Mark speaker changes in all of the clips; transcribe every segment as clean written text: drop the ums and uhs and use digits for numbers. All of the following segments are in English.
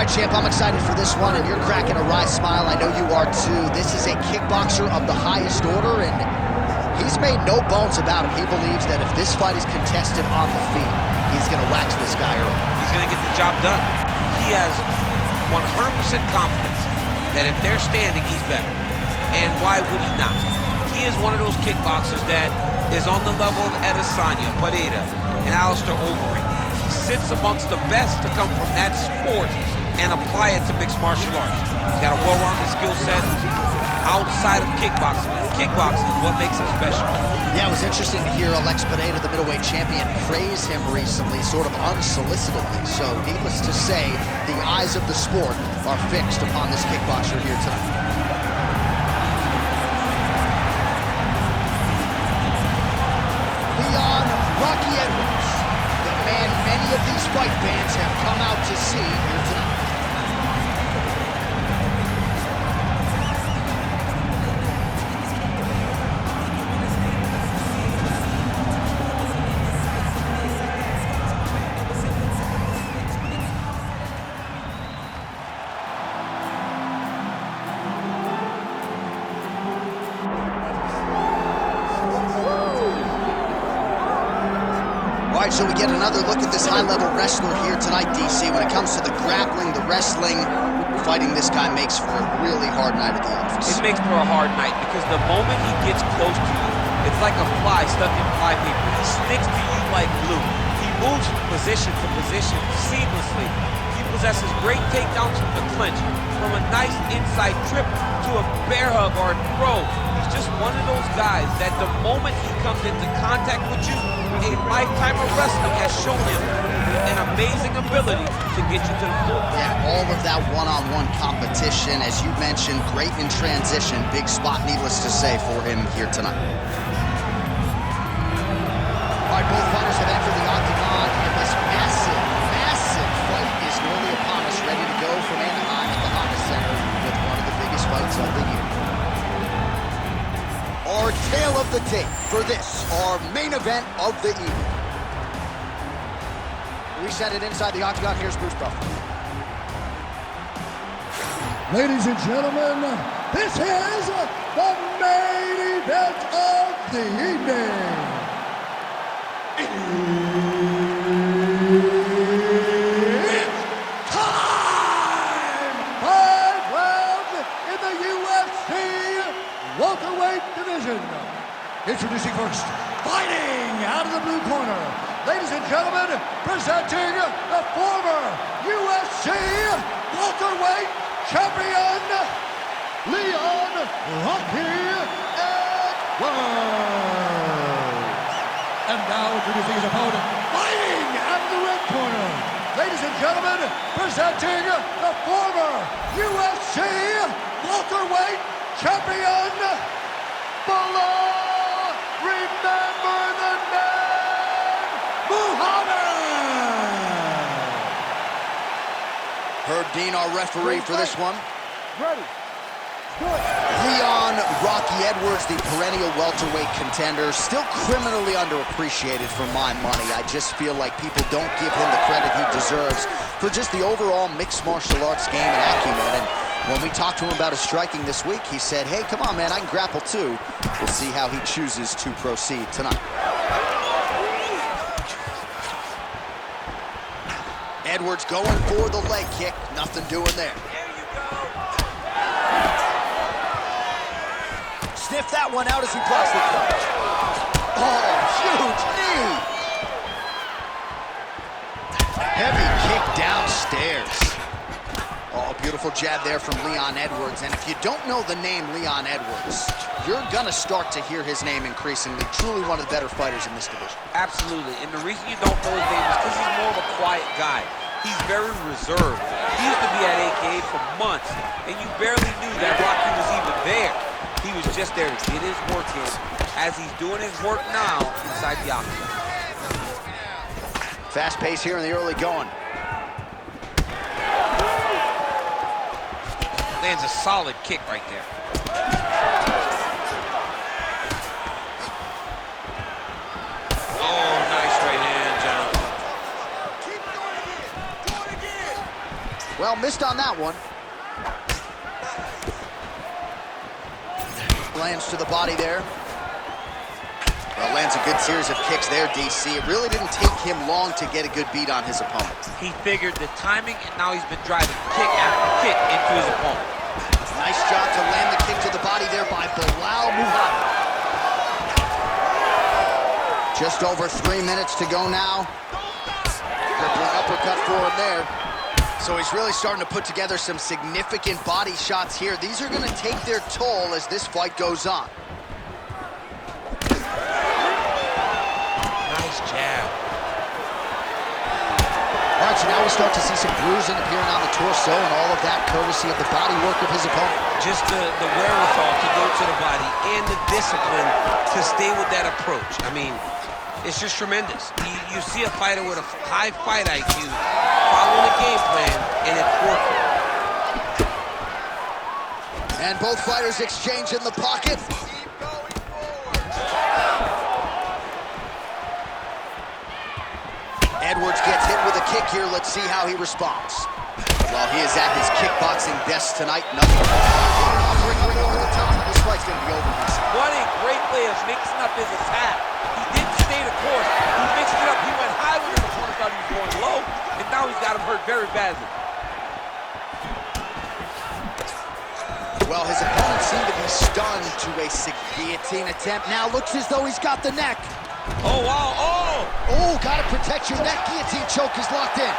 Speaker 1: right, champ, I'm excited for this one, and you're cracking a wry smile. I know you are too. This is a kickboxer of the highest order, and he's made no bones about it. He believes that if this fight is contested on the feet, he's going to wax this guy early.
Speaker 2: He's going to get the job done. He has 100% confidence that if they're standing, he's better. And why would he not? He is one of those kickboxers that is on the level of Adesanya, Pereira, and Alistair Overeem. He sits amongst the best to come from that sport and apply it to mixed martial arts. He's got a well-rounded skill set outside of kickboxing. Kickboxing is what makes him special.
Speaker 1: Yeah, it was interesting to hear Alex Pereira, the middleweight champion, praise him recently, sort of unsolicitedly. So, needless to say, the eyes of the sport are fixed upon this kickboxer here tonight. Rocky Edwards, the man many of these fight fans have come out to see here tonight. All right, so we get another look at this high-level wrestler here tonight, DC. When it comes to the grappling, the wrestling, fighting this guy makes for a really hard night at the office.
Speaker 2: It makes for a hard night because the moment he gets close to you, it's like a fly stuck in flypaper. He sticks to you like glue. He moves from position to position seamlessly. He possesses great takedowns from the clinch, from a nice inside trip to a bear hug or a throw. He's just one of those guys that the moment he comes into contact with you, a lifetime of wrestling has shown him an amazing ability to get you to the floor.
Speaker 1: Yeah, all of that one-on-one competition, as you mentioned, great in transition. Big spot, needless to say, for him here tonight. All right, both fighters have entered the octagon, and this massive, massive fight is nearly upon us, ready to go from Anaheim at the Honda Center with one of the biggest fights of the year. Our tale of the tape for this, our main event of the evening. We send it inside the octagon. Here's Bruce Buffer.
Speaker 3: Ladies and gentlemen, this is the main event of the evening. It's time! 5 rounds in the UFC welterweight division. Introducing first, fighting out of the blue corner, ladies and gentlemen, presenting the former UFC welterweight champion, Leon Rocky Edwards. And now introducing his opponent, fighting out of the red corner, ladies and gentlemen, presenting the former UFC welterweight champion, remember the name, Muhammad!
Speaker 1: Herb Dean, our referee for this one.
Speaker 3: Ready.
Speaker 1: Leon Rocky Edwards, the perennial welterweight contender, still criminally underappreciated for my money. I just feel like people don't give him the credit he deserves for just the overall mixed martial arts game and acumen. And when we talked to him about his striking this week, he said, hey, come on, man, I can grapple too. We'll see how he chooses to proceed tonight. Edwards going for the leg kick. Nothing doing there. Sniff that one out as he blocks the punch. Oh, huge knee. Heavy kick downstairs. Oh, beautiful jab there from Leon Edwards. And if you don't know the name Leon Edwards, you're going to start to hear his name increasingly. Truly one of the better fighters in this division.
Speaker 2: Absolutely. And the reason you don't know his name is because he's more of a quiet guy. He's very reserved. He used to be at AKA for months, and you barely knew that Rocky was even there. He was just there to get his work in, as he's doing his work now inside the octagon.
Speaker 1: Fast pace here in the early going.
Speaker 2: Lands a solid kick right there. Oh, nice right hand, John.
Speaker 1: Well, Well, missed on that one. Lands to the body there. Well, lands a good series of kicks there, DC. It really didn't take him long to get a good beat on his opponent.
Speaker 2: He figured the timing, and now he's been driving kick after kick into his opponent.
Speaker 1: Nice job to land the kick to the body there by Muhammad. Just over 3 minutes to go now. Crippling uppercut for him there. So he's really starting to put together some significant body shots here. These are going to take their toll as this fight goes on.
Speaker 2: Nice jab.
Speaker 1: All right, so now we start to see some bruising appearing on the torso, and all of that courtesy of the body work of his opponent.
Speaker 2: Just the wherewithal to go to the body and the discipline to stay with that approach. I mean, it's just tremendous. You see a fighter with a high fight IQ following a game plan, and it's working.
Speaker 1: And both fighters exchange in the pocket. Edwards gets hit with a kick here. Let's see how he responds. Well, he is at his kickboxing best tonight. Nothing. Right over the top. This fight's going to be over.
Speaker 2: What a great way of mixing up his attack. He didn't stay the course. He mixed it up. He went high when his opponent thought he was going low, and now he's got him hurt very badly.
Speaker 1: Well, his opponent seemed to be stunned to a guillotine attempt. Now looks as though he's got the neck.
Speaker 2: Oh, wow. Oh!
Speaker 1: Oh, gotta protect your neck. Guillotine choke is locked in.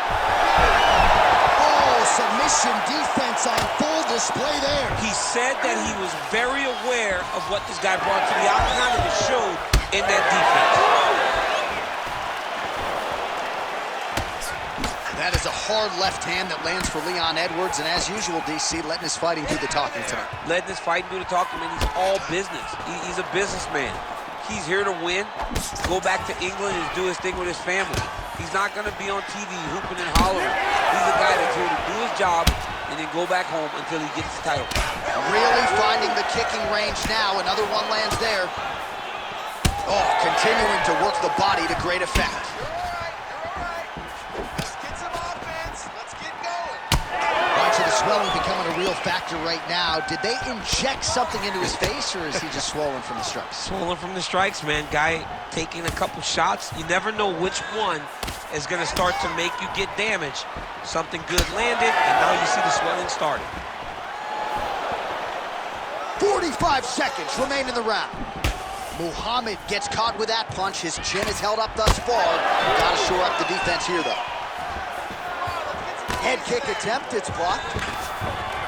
Speaker 1: Oh, submission defense on full display there.
Speaker 2: He said that he was very aware of what this guy brought to the octagon, and it showed in that defense.
Speaker 1: That is a hard left hand that lands for Leon Edwards, and as usual, DC, letting his fighting do the talking tonight.
Speaker 2: Letting his fighting do the talking, man. He's all business. He's a businessman. He's here to win, go back to England and do his thing with his family. He's not going to be on TV hooping and hollering. He's a guy that's here to do his job and then go back home until he gets the title.
Speaker 1: Really finding the kicking range now. Another one lands there. Oh, continuing to work the body to great effect. So the swelling becoming a real factor right now. Did they inject something into his face, or is he just swollen from the strikes?
Speaker 2: Swollen from the strikes, man. Guy taking a couple shots. You never know which one is going to start to make you get damaged. Something good landed, and now you see the swelling starting.
Speaker 1: 45 seconds remain in the round. Muhammad gets caught with that punch. His chin is held up thus far. Got to shore up the defense here, though. Head kick attempt, it's blocked.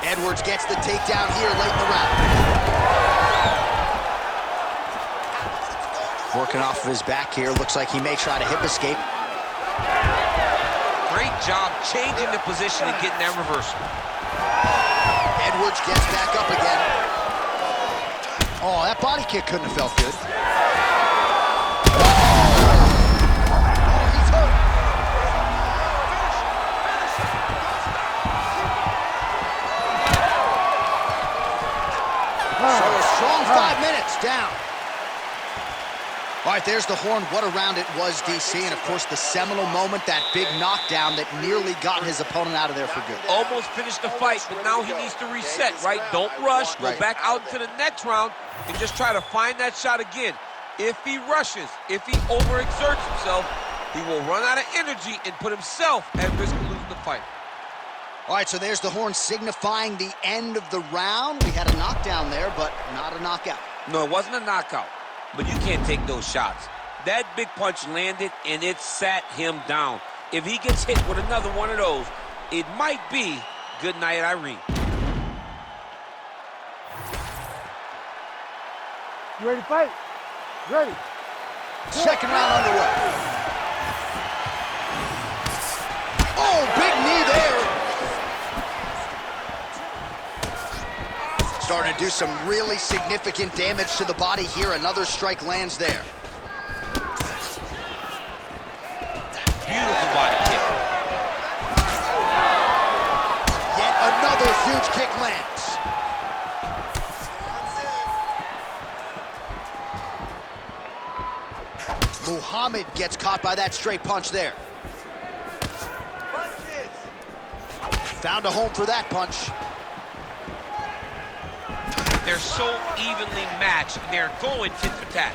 Speaker 1: Edwards gets the takedown here late in the round. Working off of his back here, looks like he may try to hip escape.
Speaker 2: Great job changing the position and getting that reversal.
Speaker 1: Edwards gets back up again. Oh, that body kick couldn't have felt good. So a strong 5 minutes down. All right, there's the horn. What a round it was, DC. And, of course, the seminal moment, that big knockdown that nearly got his opponent out of there for good.
Speaker 2: Almost finished the fight, but now he needs to reset, right? Don't rush. Go back out into the next round and just try to find that shot again. If he rushes, if he overexerts himself, he will run out of energy and put himself at risk of losing the fight.
Speaker 1: All right, so there's the horn signifying the end of the round. We had a knockdown there, but not a knockout.
Speaker 2: No, it wasn't a knockout, but you can't take those shots. That big punch landed, and it sat him down. If he gets hit with another one of those, it might be good night, Irene.
Speaker 3: You ready to fight? Ready.
Speaker 1: Second round underway. Oh, big knee there. Starting to do some really significant damage to the body here. Another strike lands there.
Speaker 2: Beautiful body kick.
Speaker 1: Yet another huge kick lands. Muhammad gets caught by that straight punch there. Found a home for that punch.
Speaker 2: They're so evenly matched. They're going tit for tat.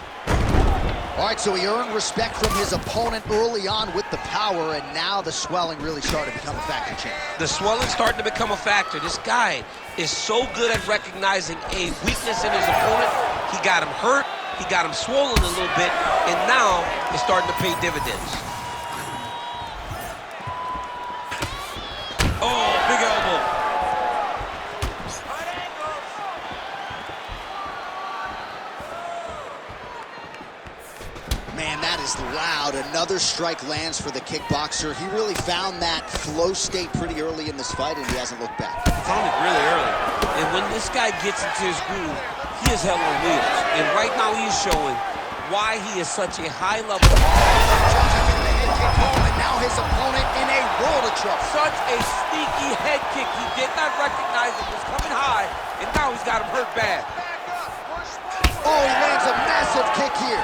Speaker 1: All right, so he earned respect from his opponent early on with the power, and now the swelling really started to become a factor, champ.
Speaker 2: The swelling's starting to become a factor. This guy is so good at recognizing a weakness in his opponent. He got him hurt, he got him swollen a little bit, and now it's starting to pay dividends. Oh, big elbow.
Speaker 1: Man, that is loud. Another strike lands for the kickboxer. He really found that flow state pretty early in this fight, and he hasn't looked back.
Speaker 2: He found it really early. And when this guy gets into his groove, he is hell on wheels. And right now he's showing why he is such a high level.
Speaker 1: And now his opponent in a world of trouble.
Speaker 2: Such a sneaky head kick. He did not recognize it was coming high, and now he's got him hurt bad.
Speaker 1: Oh, he lands a massive kick here.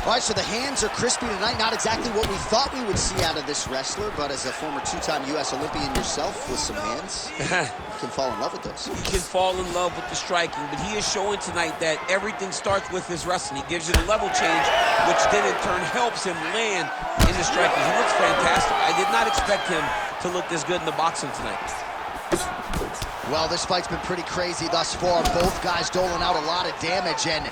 Speaker 1: All right, so the hands are crispy tonight. Not exactly what we thought we would see out of this wrestler, but as a former two-time U.S. Olympian yourself with some hands, you can fall in love with those.
Speaker 2: He can fall in love with the striking, but he is showing tonight that everything starts with his wrestling. He gives you the level change, which then in turn helps him land in the striking. He looks fantastic. I did not expect him to look this good in the boxing tonight.
Speaker 1: Well, this fight's been pretty crazy thus far. Both guys doling out a lot of damage, and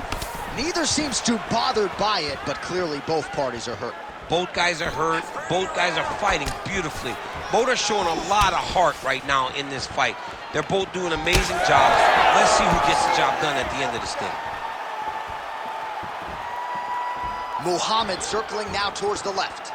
Speaker 1: neither seems too bothered by it, but clearly both parties are hurt.
Speaker 2: Both guys are hurt. Both guys are fighting beautifully. Both are showing a lot of heart right now in this fight. They're both doing amazing jobs. Let's see who gets the job done at the end of this thing.
Speaker 1: Muhammad circling now towards the left.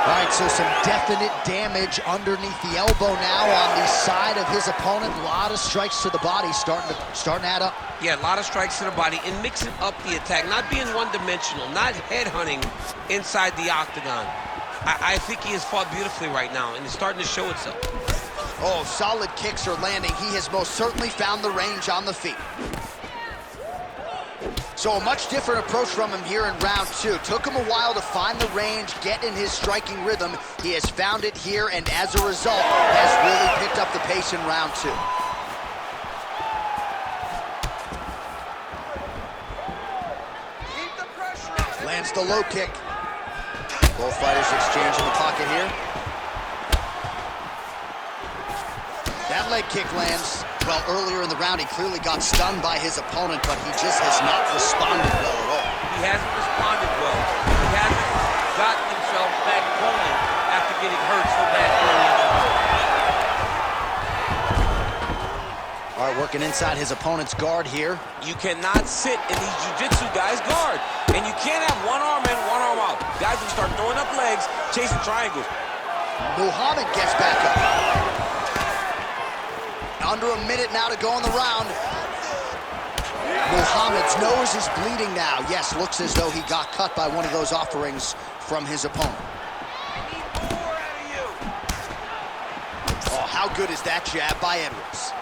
Speaker 1: All right, so some definite damage underneath the elbow now on the side of his opponent. A lot of strikes to the body starting to add up.
Speaker 2: Yeah, a lot of strikes to the body and mixing up the attack, not being one-dimensional, not headhunting inside the octagon. I think he has fought beautifully right now, and it's starting to show itself.
Speaker 1: Oh, solid kicks are landing. He has most certainly found the range on the feet. So a much different approach from him here in round two. Took him a while to find the range, get in his striking rhythm. He has found it here, and as a result, has really picked up the pace in round two.
Speaker 3: Keep the pressure on.
Speaker 1: Lands the low kick. Both fighters exchange in the pocket here. That leg kick lands. Well, earlier in the round, he clearly got stunned by his opponent, but he just has not responded well at all.
Speaker 2: He hasn't responded well. He hasn't gotten himself back going after getting hurt so bad early in the round.
Speaker 1: All right, working inside his opponent's guard here.
Speaker 2: You cannot sit in these jiu-jitsu guys' guard. And you can't have one arm in, one arm out. Guys will start throwing up legs, chasing triangles.
Speaker 1: Muhammad gets back up. Under a minute now to go in the round. Muhammad's nose is bleeding now. Yes, looks as though he got cut by one of those offerings from his opponent. Oh, how good is that jab by Edwards?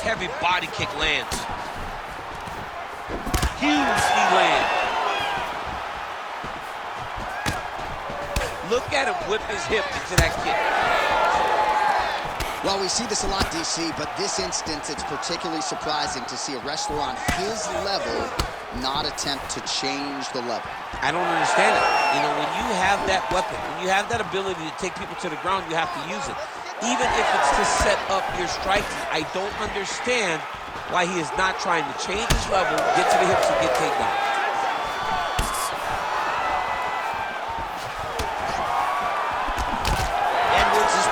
Speaker 2: Heavy body kick lands. Huge knee land. Look at him whip his hip into that kick.
Speaker 1: Well, we see this a lot, DC, but this instance, it's particularly surprising to see a wrestler on his level not attempt to change the level.
Speaker 2: I don't understand it. You know, when you have that weapon, when you have that ability to take people to the ground, you have to use it. Even if it's to set up your striking, I don't understand why he is not trying to change his level, get to the hips, and get takedown.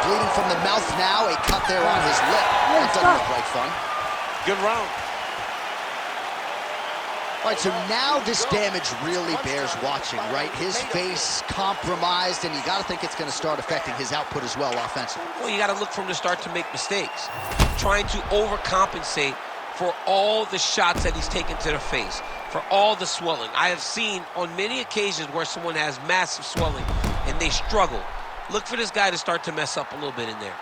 Speaker 1: Bleeding from the mouth now, a cut there on his lip. That doesn't look like fun.
Speaker 2: Good round.
Speaker 1: All right, so now this damage really bears watching, right? His face compromised, and you got to think it's going to start affecting his output as well offensively.
Speaker 2: Well, you got to look from the start to make mistakes. Trying to overcompensate for all the shots that he's taken to the face, for all the swelling. I have seen on many occasions where someone has massive swelling and they struggle. Look for this guy to start to mess up a little bit in there.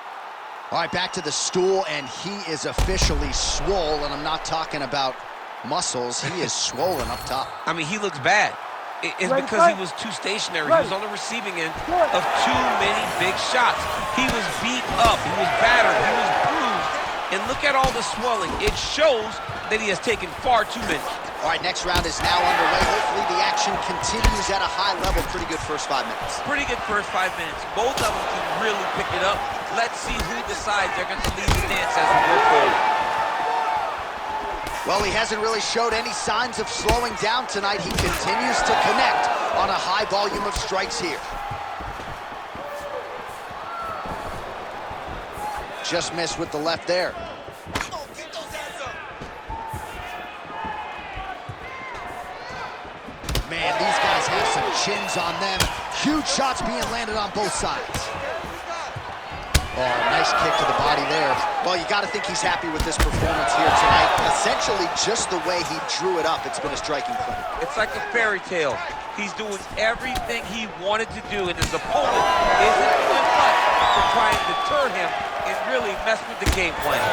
Speaker 1: All right, back to the stool, and he is officially swole, and I'm not talking about muscles. He is swollen up top.
Speaker 2: I mean, he looks bad. It's because he was too stationary. He was on the receiving end of too many big shots. He was beat up. He was battered. He was bruised. And look at all the swelling. It shows that he has taken far too many.
Speaker 1: All right, next round is now underway. Hopefully the action continues at a high level. Pretty good first 5 minutes.
Speaker 2: Pretty good first 5 minutes. Both of them can really pick it up. Let's see who decides they're going to lead the dance as we go forward.
Speaker 1: Well, he hasn't really showed any signs of slowing down tonight. He continues to connect on a high volume of strikes here. Just missed with the left there. Man, these guys have some chins on them. Huge shots being landed on both sides. Oh, nice kick to the body there. Well, you got to think he's happy with this performance here tonight. Essentially, just the way he drew it up, it's been a striking clinic.
Speaker 2: It's like a fairy tale. He's doing everything he wanted to do, and his opponent isn't doing much to try and deter him and really mess with the game plan.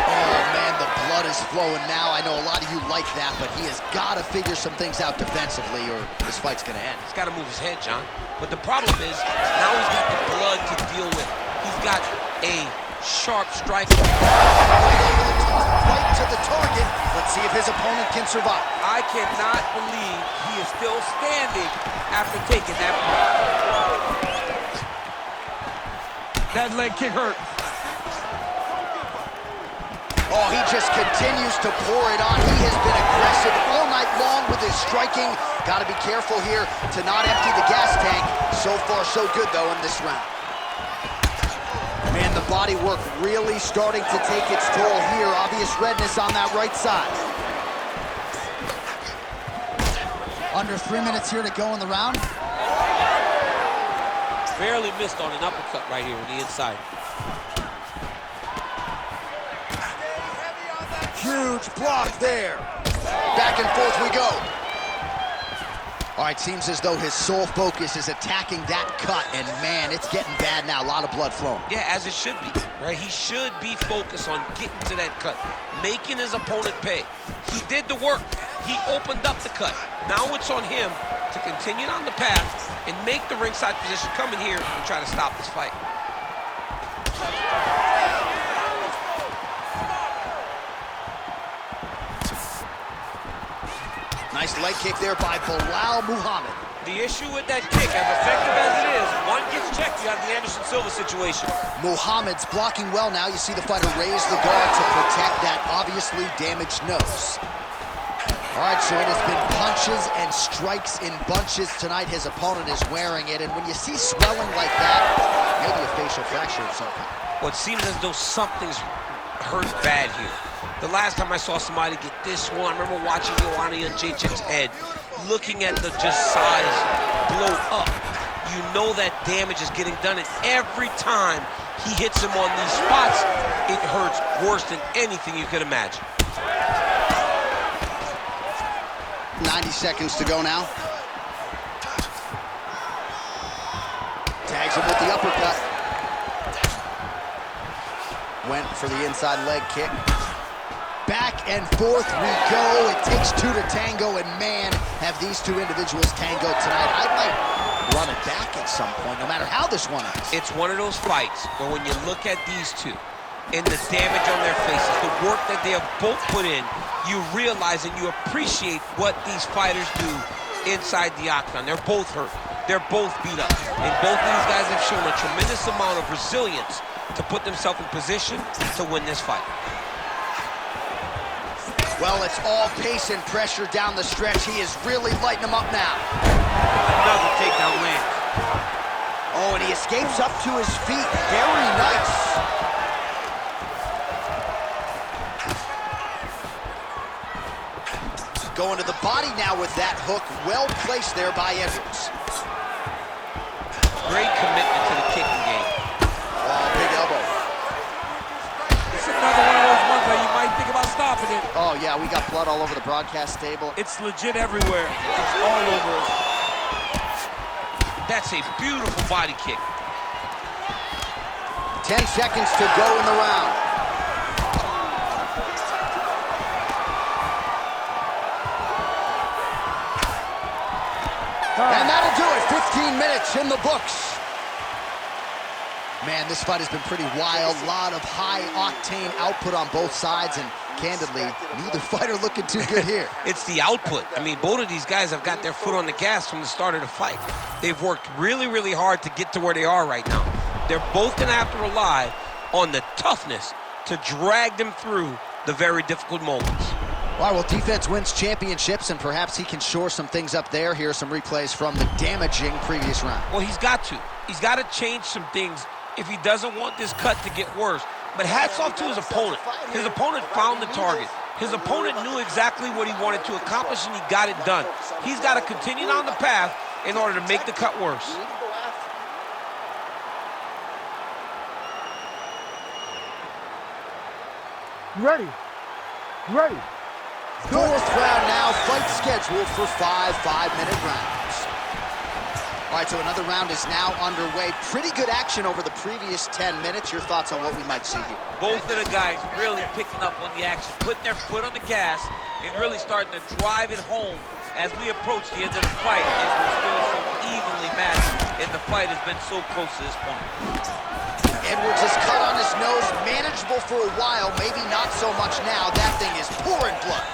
Speaker 1: Oh, man, the blood is flowing now. I know a lot of you like that, but he has got to figure some things out defensively or this fight's going to end.
Speaker 2: He's got to move his head, John. But the problem is, now he's got the blood to deal with. He's got a sharp strike.
Speaker 1: Right to the target. Let's see if his opponent can survive.
Speaker 2: I cannot believe he is still standing after taking that punch. That leg kick hurt.
Speaker 1: Oh, he just continues to pour it on. He has been aggressive all night long with his striking. Got to be careful here to not empty the gas tank. So far, so good, though, in this round. Man, the body work really starting to take its toll here. Obvious redness on that right side. Under 3 minutes here to go in the round.
Speaker 2: Barely missed on an uppercut right here on the inside.
Speaker 1: Huge block there. Back and forth we go. All right, seems as though his sole focus is attacking that cut, and man, it's getting bad now. A lot of blood flowing.
Speaker 2: Yeah, as it should be, right? He should be focused on getting to that cut, making his opponent pay. He did the work. He opened up the cut. Now it's on him to continue on the path and make the ringside position, come in here and try to stop this fight.
Speaker 1: Nice leg kick there by Muhammad.
Speaker 2: The issue with that kick, as effective as it is, one gets checked, you have the Anderson Silva situation.
Speaker 1: Muhammad's blocking well now. You see the fighter raise the guard to protect that obviously damaged nose. All right, so it has been punches and strikes in bunches tonight. His opponent is wearing it, and when you see swelling like that, maybe a facial fracture of some kind.
Speaker 2: Well, it seems as though something's hurt bad here. The last time I saw somebody get this one, I remember watching Ioana Jędrzejczyk's head, looking at the just size blow up. You know that damage is getting done, and every time he hits him on these spots, it hurts worse than anything you could imagine.
Speaker 1: 90 seconds to go now. Tags him with the uppercut. Went for the inside leg kick. Back and forth we go. It takes two to tango, and man, have these two individuals tango tonight. I might run it back at some point, no matter how this one ends.
Speaker 2: It's one of those fights where when you look at these two and the damage on their faces, the work that they have both put in, you realize and you appreciate what these fighters do inside the octagon. They're both hurt. They're both beat up. And both of these guys have shown a tremendous amount of resilience to put themselves in position to win this fight.
Speaker 1: Well, it's all pace and pressure down the stretch. He is really lighting them up now.
Speaker 2: Another takedown lands.
Speaker 1: Oh, and he escapes up to his feet. Very nice. Going to the body now with that hook. Well placed there by Edwards.
Speaker 2: Great commitment to the kicking game.
Speaker 1: Oh, big elbow.
Speaker 2: It's another one of those ones where you might think about stopping it.
Speaker 1: Oh, yeah, we got blood all over the broadcast table.
Speaker 2: It's legit everywhere. It's all over. That's a beautiful body kick.
Speaker 1: 10 seconds to go in the round. And that'll do it. 15 minutes in the books. Man, this fight has been pretty wild. A lot of high-octane output on both sides, and candidly, neither fighter looking too good here.
Speaker 2: It's the output. I mean, both of these guys have got their foot on the gas from the start of the fight. They've worked really, really hard to get to where they are right now. They're both going to have to rely on the toughness to drag them through the very difficult moments.
Speaker 1: All right, well, defense wins championships, and perhaps he can shore some things up there. Here are some replays from the damaging previous round.
Speaker 2: Well, he's got to. He's got to change some things if he doesn't want this cut to get worse. But hats off to his opponent. His opponent found the target. His opponent knew exactly what he wanted to accomplish, and he got it done. He's got to continue down the path in order to make the cut worse.
Speaker 3: Ready. Ready.
Speaker 1: Fourth round now, fight scheduled for 5 5-minute rounds. All right, so another round is now underway. Pretty good action over the previous 10 minutes. Your thoughts on what we might see here?
Speaker 2: Both of the guys really picking up on the action, putting their foot on the gas, and really starting to drive it home as we approach the end of the fight, as we're still so evenly matched, and the fight has been so close to this point.
Speaker 1: Edwards is cut on his nose, manageable for a while, maybe not so much now. That thing is pouring blood.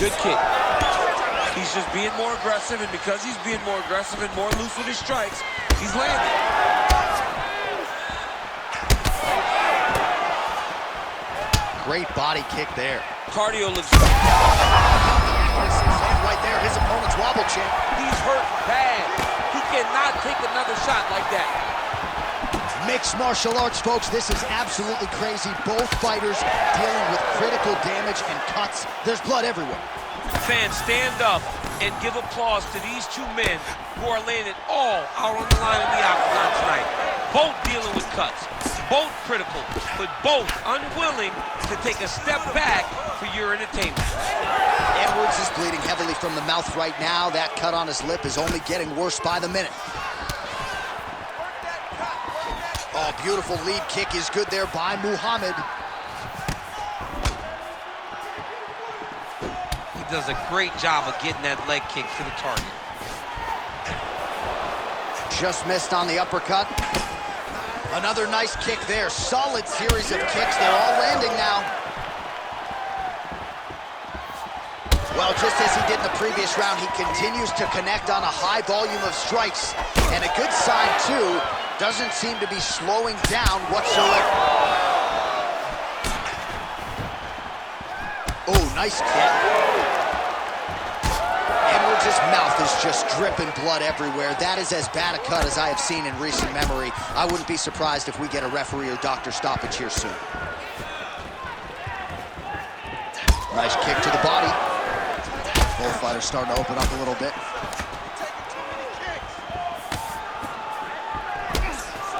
Speaker 2: Good kick. He's just being more aggressive, and because he's being more aggressive and more loose with his strikes, he's landing.
Speaker 1: Great body kick there.
Speaker 2: Cardio looks
Speaker 1: right there, his opponent's wobble chin.
Speaker 2: He's hurt bad. He cannot take another shot like that.
Speaker 1: Mixed martial arts, folks, this is absolutely crazy. Both fighters dealing with critical damage and cuts. There's blood everywhere.
Speaker 2: Fans, stand up and give applause to these two men who are laying it all out on the line in the octagon tonight. Both dealing with cuts, both critical, but both unwilling to take a step back for your entertainment.
Speaker 1: Edwards is bleeding heavily from the mouth right now. That cut on his lip is only getting worse by the minute. Oh, beautiful lead kick is good there by Muhammad.
Speaker 2: He does a great job of getting that leg kick to the target.
Speaker 1: Just missed on the uppercut. Another nice kick there. Solid series of kicks. They're all landing now. Well, just as he did in the previous round, he continues to connect on a high volume of strikes. And a good sign, too, doesn't seem to be slowing down whatsoever. Oh, nice kick. Edwards' mouth is just dripping blood everywhere. That is as bad a cut as I have seen in recent memory. I wouldn't be surprised if we get a referee or doctor stoppage here soon. Nice kick to the body. Both fighters starting to open up a little bit.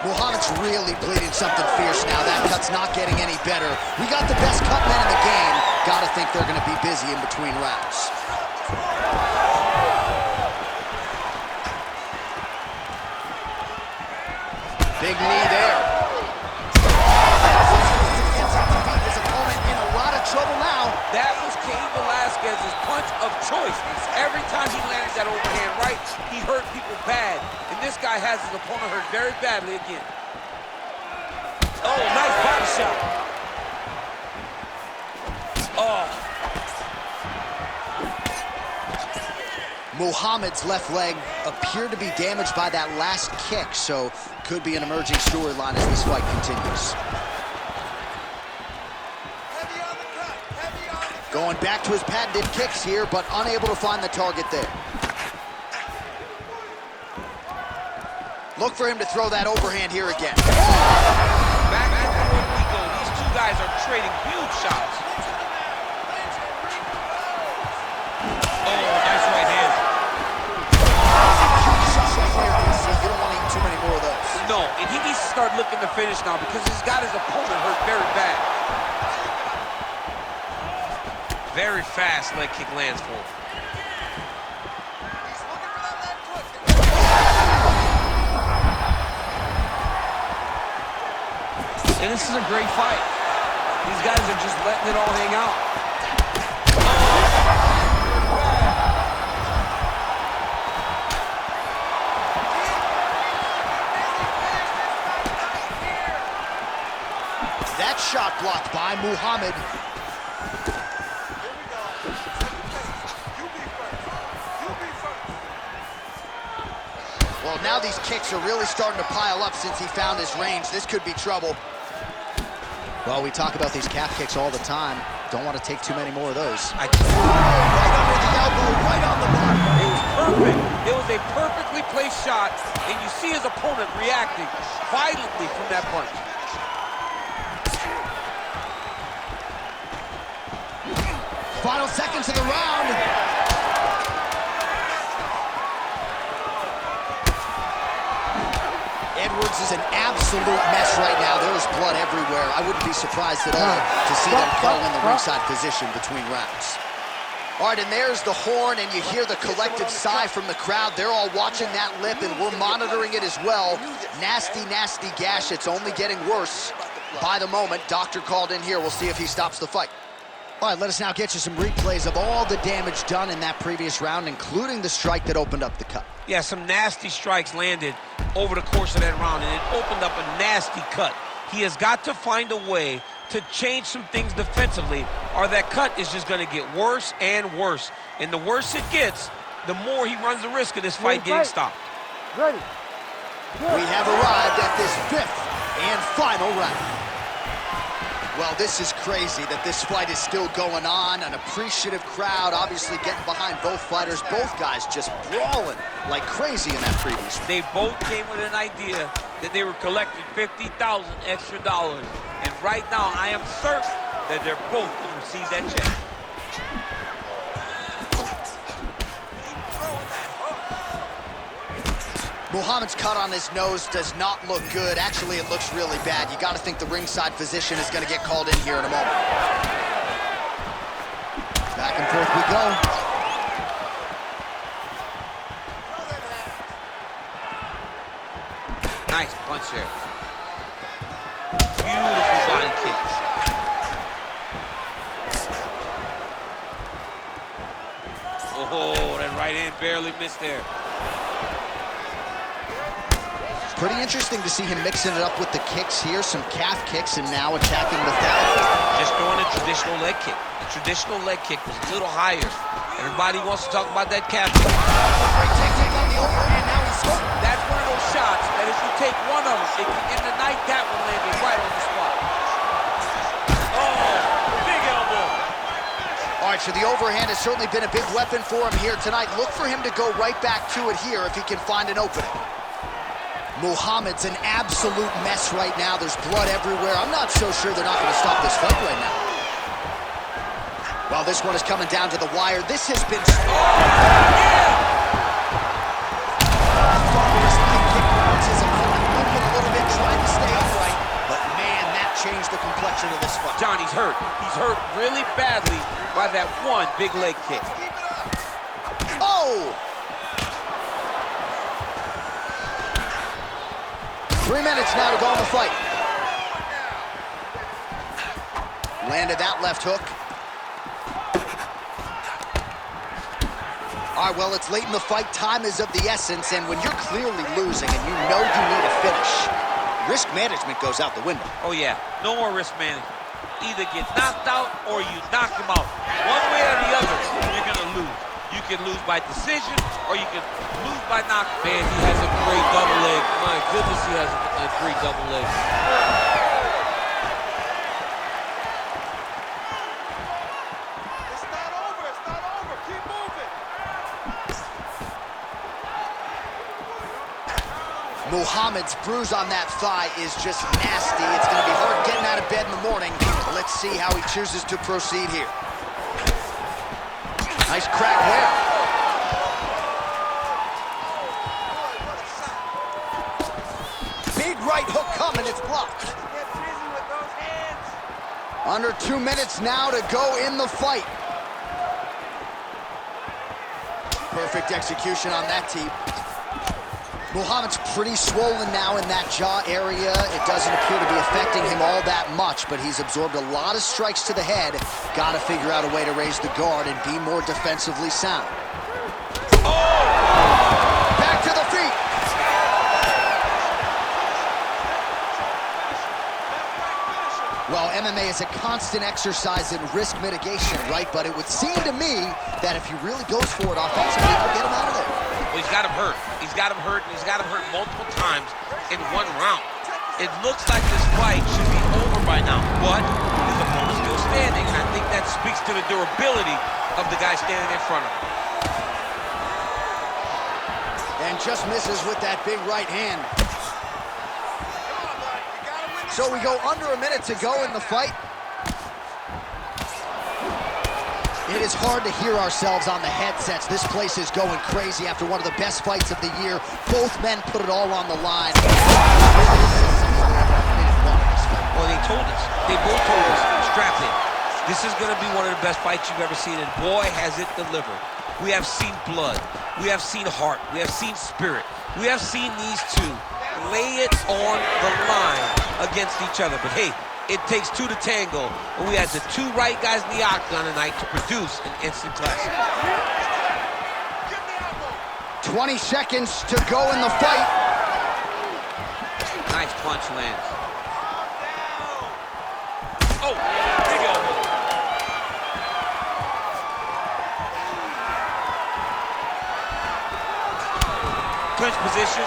Speaker 1: Muhammad's really bleeding something fierce now. That cut's not getting any better. We got the best cut men in the game. Gotta think they're gonna be busy in between rounds. Big knee there. His opponent in a lot of trouble now.
Speaker 2: That was Cain Velasquez's punch of choice. Every time he landed that overhand right, he hurt people bad. And this guy has his opponent hurt very badly again. Oh, nice body shot. Oh.
Speaker 1: Muhammad's left leg appeared to be damaged by that last kick, so could be an emerging storyline as this fight continues. Going back to his patented kicks here, but unable to find the target there. Look for him to throw that overhand here again.
Speaker 2: Back and forth we go. These two guys are trading huge shots. Oh, nice right hand.
Speaker 1: You don't want to eat too many more of those.
Speaker 2: No, and he needs to start looking to finish now because he's got his opponent hurt very bad. Very fast leg kick lands for him. And this is a great fight. These guys are just letting it all hang out. Oh,
Speaker 1: shot blocked by Muhammad. Well, now these kicks are really starting to pile up since he found his range. This could be trouble. Well, we talk about these calf kicks all the time. Don't want to take too many more of those.
Speaker 2: Right
Speaker 1: under the elbow, right on the mark.
Speaker 2: It was perfect. It was a perfectly placed shot, and you see his opponent reacting violently from that punch.
Speaker 1: Final seconds of the round. Edwards is an absolute mess right now. There is blood everywhere. I wouldn't be surprised at all to see them call in the ringside position between rounds. All right, and there's the horn, and you hear the collective sigh from the crowd. They're all watching that lip, and we're monitoring it as well. Nasty, nasty gash. It's only getting worse by the moment. Doctor called in here. We'll see if he stops the fight. All right, let us now get you some replays of all the damage done in that previous round, including the strike that opened up the cut.
Speaker 2: Yeah, some nasty strikes landed over the course of that round, and it opened up a nasty cut. He has got to find a way to change some things defensively, or that cut is just going to get worse and worse. And the worse it gets, the more he runs the risk of this fight getting stopped.
Speaker 3: Ready.
Speaker 1: We have arrived at this fifth and final round. Well, this is crazy that this fight is still going on. An appreciative crowd obviously getting behind both fighters. Both guys just brawling like crazy in that previous one.
Speaker 2: They both came with an idea that they were collecting $50,000 extra dollars. And right now, I am certain that they're both going to receive that check.
Speaker 1: Muhammad's cut on his nose does not look good. Actually, it looks really bad. You got to think the ringside physician is going to get called in here in a moment. Back and forth we go.
Speaker 2: Nice punch there. Beautiful body kicks. Oh, that right hand barely missed there.
Speaker 1: Pretty interesting to see him mixing it up with the kicks here, some calf kicks, and now attacking the thigh.
Speaker 2: Just throwing a traditional leg kick. The traditional leg kick was a little higher. Everybody wants to talk about that calf kick.
Speaker 1: Great technique on the overhand, now he's hooked.
Speaker 2: That's one of those shots that if you take one of them, it can end the night. That one landed right on the spot. Oh, big elbow.
Speaker 1: All right, so the overhand has certainly been a big weapon for him here tonight. Look for him to go right back to it here if he can find an opening. Muhammad's an absolute mess right now. There's blood everywhere. I'm not so sure they're not going to stop this fight right now. Well, this one is coming down to the wire. This has been... Oh, yeah! His opponent looking a little bit, trying to stay upright. But, man, that changed the complexion of this fight.
Speaker 2: Johnny's hurt. He's hurt really badly by that one big leg kick.
Speaker 1: Oh! 3 minutes now to go in the fight. Landed that left hook. All right, well, it's late in the fight. Time is of the essence, and when you're clearly losing and you know you need a finish, risk management goes out the window.
Speaker 2: Oh, yeah. No more risk management. Either get knocked out or you knock him out. One way or the other, you're going to lose. You can lose by decision or you can lose by knock. Man, he has a great double leg. My goodness, he has a great double leg.
Speaker 4: It's not over. It's not over. Keep moving.
Speaker 1: Muhammad's bruise on that thigh is just nasty. It's going to be hard getting out of bed in the morning. Let's see how he chooses to proceed here. Nice crack there. Big right hook coming, it's blocked.
Speaker 4: Get busy with those hands.
Speaker 1: Under 2 minutes now to go in the fight. Perfect execution on that teep. Muhammad's pretty swollen now in that jaw area. It doesn't appear to be affecting him all that much, but he's absorbed a lot of strikes to the head. Got to figure out a way to raise the guard and be more defensively sound. Oh! Back to the feet. Well, MMA is a constant exercise in risk mitigation, right? But it would seem to me that if he really goes for it offensively, he'll get him out of there.
Speaker 2: Well, he's got him hurt. He's got him hurt, and he's got him hurt multiple times in one round. It looks like this fight should be over by now, but his opponent's still standing, and I think that speaks to the durability of the guy standing in front of him.
Speaker 1: And just misses with that big right hand. So we go under a minute to go in the fight. It is hard to hear ourselves on the headsets. This place is going crazy after one of the best fights of the year. Both men put it all on the line.
Speaker 2: Well, they told us. They both told us, strap in. This is going to be one of the best fights you've ever seen, and boy, has it delivered. We have seen blood. We have seen heart. We have seen spirit. We have seen these two lay it on the line against each other. But hey, it takes two to tango, and we had the two right guys in the octagon tonight to produce an instant classic.
Speaker 1: 20 seconds to go in the fight.
Speaker 2: Nice punch lands. Oh, big elbow. Clinch position.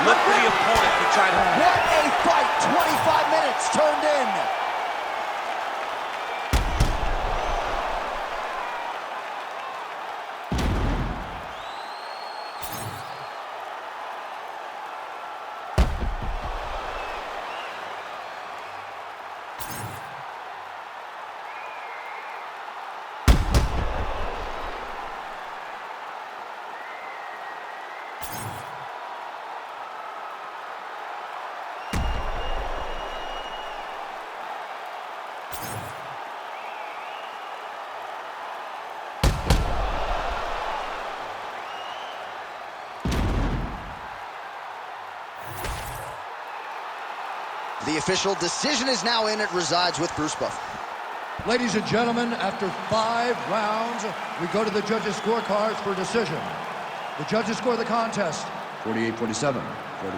Speaker 2: Look for the opponent to try to...
Speaker 1: What a fight! 25 minutes turned in. The official decision is now in. It resides with Bruce Buffer.
Speaker 3: Ladies and gentlemen, after 5 rounds, we go to the judges' scorecards for decision. The judges score the contest 48-47,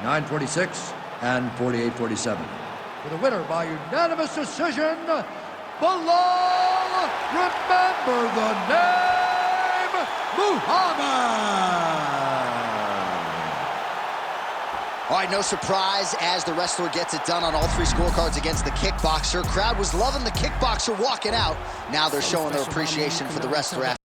Speaker 3: 49-46, and 48-47. For the winner by unanimous decision, Bilal, remember the name, Muhammad.
Speaker 1: All right, no surprise as the wrestler gets it done on all 3 scorecards against the kickboxer. Crowd was loving the kickboxer walking out. Now they're showing their appreciation for the wrestler after.